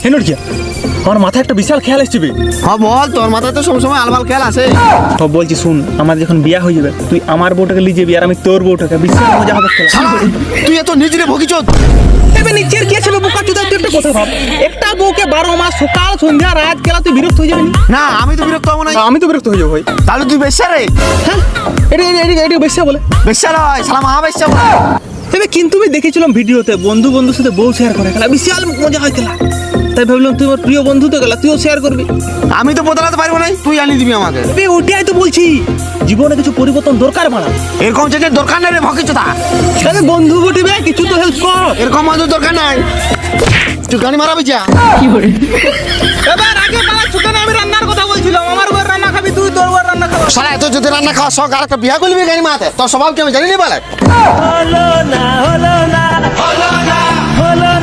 হেন কি আমার মাথায় একটা বিশাল খেয়াল আসছে বে। হ্যাঁ বল, তোর মাথায় তো সবসময় আলবাল খেয়াল আছে। তো বলছি শুন, আমার যখন বিয়া হয়ে যাবে তুই আমার বউটাকে লিয়ে যাবি আর আমি তোর বউটাকে, বিশাল মজা হবে খেলা। শালা, তুই এত নিজরে ভুগিচত। এবে নিচের কি আছে বোকা চোদা, তুই একটা কথা ভাব, একটা বউকে 12 মাস সকাল সন্ধ্যা রাত খেলা তুই বিরক্ত হয়ে যাবি না? না, আমি তো বিরক্ত হবো না। আমি তো বিরক্ত হয়ে যাবো ভাই। তাহলে তুই বেশ্যা রে। হ্যাঁ এটা বেশি বলে বেশ্যা নয়, শালা মহাবেশ্যা বলে। তবে কিন্তু আমি দেখেছিলাম ভিডিওতে বন্ধুর সাথে বউ শেয়ার করে খেলা, বিশাল মজা হয় খেলা। তাই ভাবলাম তুই আমার প্রিয় বন্ধু তো গেলা, তুইও শেয়ার করবি। আমি তো বদলাতে পারবো না, তুই আনি দিবি আমাকে। তবে ওটাই তো বলছি, জীবনে কিছু পরিবর্তন দরকার মারা। এরকম চেকের দরকার নেই রে ভকিচতা। তবে বন্ধু বটিবে, কিছু তো হেল্প কর। এরকম মানুষ দরকার নাই, তুই গাড়ি মারাবি যা। এবার আগে পালা ছুটে না, আমি রান্নার কথা বলছিলাম। আমার ঘর রান্না খাবি তুই, তোর ঘর রান্না খাবি। শালা এত যদি রান্না খাওয়া শখ, আর একটা বিয়া করবি গাড়ি মারাতে, তোর স্বভাব কি আমি জানি না বলে। হলো না